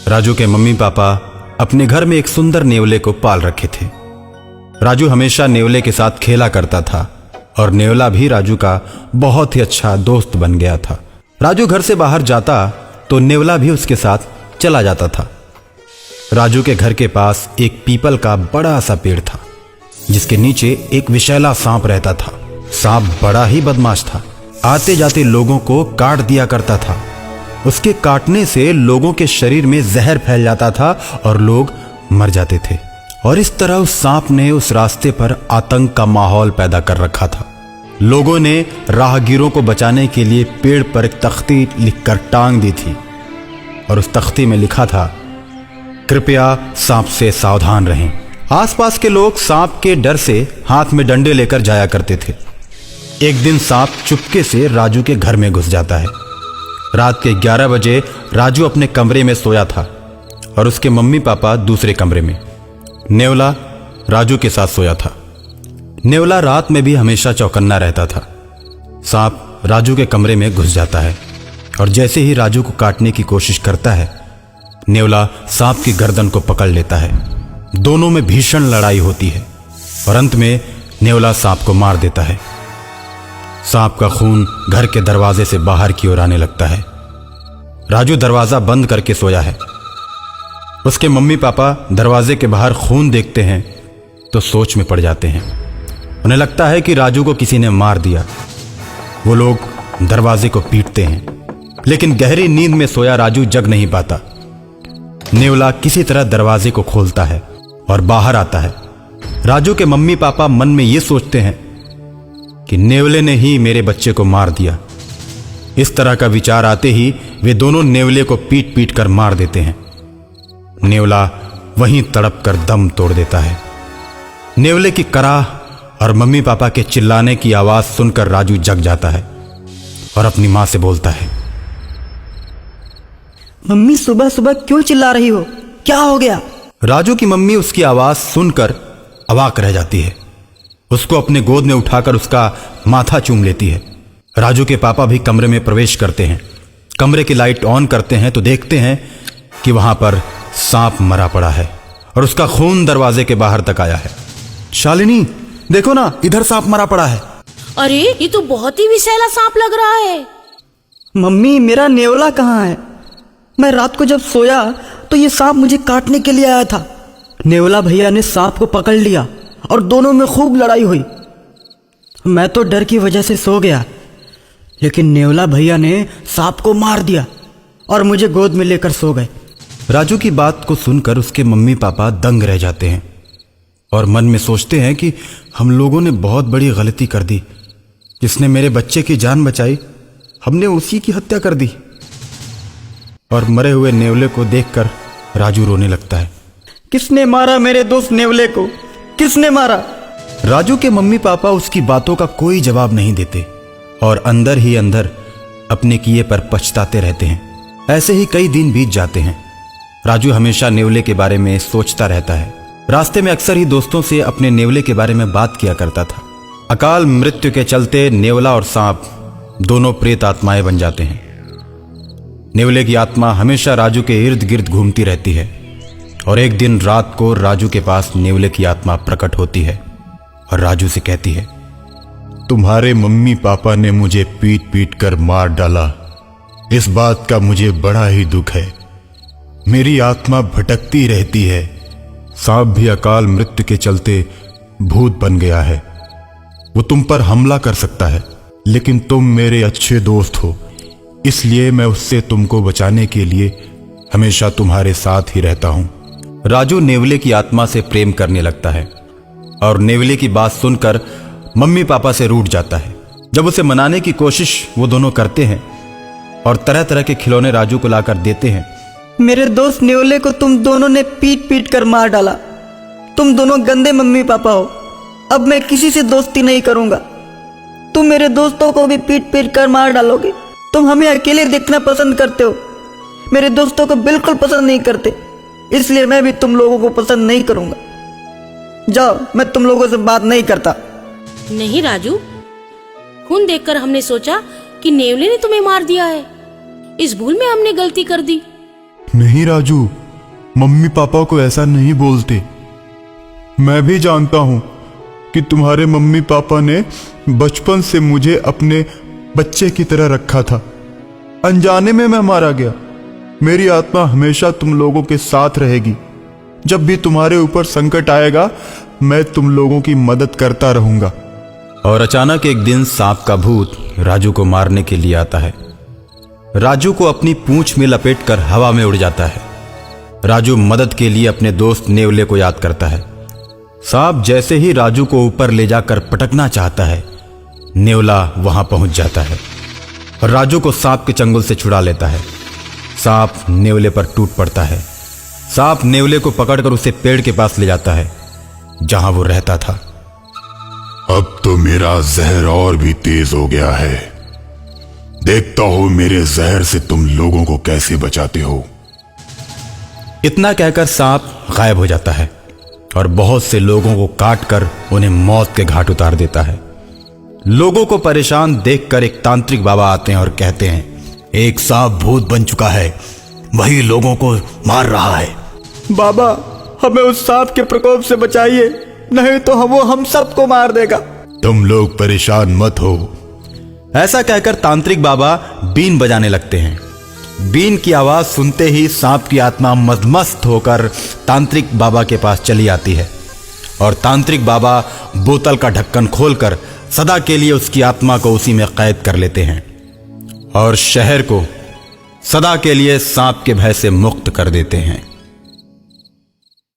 राजू के mummy papa अपने घर में एक सुंदर नेवले को पाल रखे थे। राजू हमेशा नेवले के साथ खेला करता था और नेवला भी राजू का बहुत ही अच्छा दोस्त बन गया था। राजू घर से बाहर जाता तो नेवला भी उसके साथ चला जाता था। राजू के घर के पास एक पीपल का बड़ा सा पेड़ था जिसके नीचे एक विषैला सांप रहता था। सांप बड़ा ही बदमाश था, आते जाते लोगों को काट दिया करता था। उसके काटने से लोगों के शरीर में जहर फैल जाता था और लोग मर जाते थे। और इस तरह उस सांप ने उस रास्ते पर आतंक का माहौल पैदा कर रखा था। लोगों ने राहगीरों को बचाने के लिए पेड़ पर एक तख्ती लिखकर टांग दी थी और उस तख्ती में लिखा था, कृपया सांप से सावधान रहें। आसपास के लोग सांप के डर से हाथ में डंडे लेकर जाया करते थे। एक दिन सांप चुपके से राजू के घर में घुस जाता है। रात के 11 बजे राजू अपने कमरे में सोया था और उसके मम्मी पापा दूसरे कमरे में। नेवला राजू के साथ सोया था। नेवला रात में भी हमेशा चौकन्ना रहता था। सांप राजू के कमरे में घुस जाता है और जैसे ही राजू को काटने की कोशिश करता है, नेवला सांप की गर्दन को पकड़ लेता है। दोनों में भीषण लड़ाई होती है और अंत में नेवला सांप को मार देता है। सांप का खून घर के दरवाजे से बाहर की ओर आने लगता है। राजू दरवाजा बंद करके सोया है। उसके मम्मी पापा दरवाजे के बाहर खून देखते हैं तो सोच में पड़ जाते हैं। उन्हें लगता है कि राजू को किसी ने मार दिया। वो लोग दरवाजे को पीटते हैं, लेकिन गहरी नींद में सोया राजू जग नहीं पाता। नेवला किसी तरह दरवाजे को खोलता है और बाहर आता है। राजू के मम्मी पापा मन में ये सोचते हैं कि नेवले ने ही मेरे बच्चे को मार दिया। इस तरह का विचार आते ही वे दोनों नेवले को पीट पीट कर मार देते हैं। नेवला वहीं तड़प कर दम तोड़ देता है। नेवले की कराह और मम्मी पापा के चिल्लाने की आवाज सुनकर राजू जग जाता है और अपनी मां से बोलता है, मम्मी सुबह सुबह क्यों चिल्ला रही हो? क्या हो गया? राजू की मम्मी उसकी आवाज सुनकर अवाक रह जाती है। उसको अपने गोद में उठाकर उसका माथा चूम लेती है। राजू के पापा भी कमरे में प्रवेश करते हैं। कमरे की लाइट ऑन करते हैं तो देखते हैं कि वहां पर सांप मरा पड़ा है और उसका खून दरवाजे के बाहर तक आया है। शालिनी, देखो ना, इधर सांप मरा पड़ा है। अरे ये तो बहुत ही विषैला सांप लग रहा है। मम्मी, मेरा नेवला कहाँ है? मैं रात को जब सोया तो ये सांप मुझे काटने के लिए आया था। नेवला भैया ने सांप को पकड़ लिया और दोनों में खूब लड़ाई हुई। मैं तो डर की वजह से सो गया, लेकिन नेवला भैया ने सांप को मार दिया और मुझे गोद में लेकर सो गए। राजू की बात को सुनकर उसके मम्मी पापा दंग रह जाते हैं और मन में सोचते हैं कि हम लोगों ने बहुत बड़ी गलती कर दी। जिसने मेरे बच्चे की जान बचाई, हमने उसी की हत्या कर दी। और मरे हुए नेवले को देखकर राजू रोने लगता है। किसने मारा मेरे दोस्त नेवले को? किसने मारा? राजू के मम्मी पापा उसकी बातों का कोई जवाब नहीं देते और अंदर ही अंदर अपने किए पर पछताते रहते हैं। ऐसे ही कई दिन बीत जाते हैं। राजू हमेशा नेवले के बारे में सोचता रहता है। रास्ते में अक्सर ही दोस्तों से अपने नेवले के बारे में बात किया करता था। अकाल मृत्यु के चलते नेवला और सांप दोनों प्रेत आत्माएं बन जाते हैं। नेवले की आत्मा हमेशा राजू के इर्द गिर्द घूमती रहती है और एक दिन रात को राजू के पास नेवले की आत्मा प्रकट होती है और राजू से कहती है, तुम्हारे मम्मी पापा ने मुझे पीट पीट कर मार डाला। इस बात का मुझे बड़ा ही दुख है। मेरी आत्मा भटकती रहती है। सांप भी अकाल मृत्यु के चलते भूत बन गया है। वो तुम पर हमला कर सकता है, लेकिन तुम मेरे अच्छे दोस्त हो, इसलिए मैं उससे तुमको बचाने के लिए हमेशा तुम्हारे साथ ही रहता हूं। राजू नेवले की आत्मा से प्रेम करने लगता है और नेवले की बात सुनकर मम्मी पापा से रूठ जाता है। जब उसे मनाने की कोशिश वो दोनों करते हैं और तरह तरह के खिलौने राजू को लाकर देते हैं। मेरे दोस्त नेवले को तुम दोनों ने पीट पीट कर मार डाला। तुम दोनों गंदे मम्मी पापा हो। अब मैं किसी से दोस्ती नहीं करूंगा। तुम मेरे दोस्तों को भी पीट पीट कर मार डालोगे। तुम हमें अकेले देखना पसंद करते हो, मेरे दोस्तों को बिल्कुल पसंद नहीं करते, इसलिए मैं भी तुम लोगों को पसंद नहीं करूंगा। जाओ, मैं तुम लोगों से बात नहीं करता। नहीं राजू, खून देखकर हमने सोचा कि नेवले ने तुम्हें मार दिया है। इस भूल में हमने गलती कर दी। नहीं राजू, मम्मी पापा को ऐसा नहीं बोलते। मैं भी जानता हूं कि तुम्हारे मम्मी पापा ने बचपन से मुझे अपने बच्चे की तरह रखा था। अनजाने में मैं मारा गया। मेरी आत्मा हमेशा तुम लोगों के साथ रहेगी। जब भी तुम्हारे ऊपर संकट आएगा, मैं तुम लोगों की मदद करता रहूंगा। और अचानक एक दिन सांप का भूत राजू को मारने के लिए आता है। राजू को अपनी पूंछ में लपेटकर हवा में उड़ जाता है। राजू मदद के लिए अपने दोस्त नेवले को याद करता है। सांप जैसे ही राजू को ऊपर ले जाकर पटकना चाहता है, नेवला वहां पहुंच जाता है और राजू को सांप के चंगुल से छुड़ा लेता है। सांप नेवले पर टूट पड़ता है। सांप नेवले को पकड़कर उसे पेड़ के पास ले जाता है जहां वो रहता था। अब तो मेरा जहर और भी तेज हो गया है। देखता हूं मेरे जहर से तुम लोगों को कैसे बचाते हो। इतना कहकर सांप गायब हो जाता है और बहुत से लोगों को काटकर उन्हें मौत के घाट उतार देता है। लोगों को परेशान देखकर एक तांत्रिक बाबा आते हैं और कहते हैं, एक सांप भूत बन चुका है, वही लोगों को मार रहा है। बाबा, हमें उस सांप के प्रकोप से बचाइए, नहीं तो वो हम सबको मार देगा। तुम लोग परेशान मत हो। ऐसा कहकर तांत्रिक बाबा बीन बजाने लगते हैं। बीन की आवाज सुनते ही सांप की आत्मा मदमस्त होकर तांत्रिक बाबा के पास चली आती है और तांत्रिक बाबा बोतल का ढक्कन खोलकर सदा के लिए उसकी आत्मा को उसी में कैद कर लेते हैं और शहर को सदा के लिए सांप के भय से मुक्त कर देते हैं।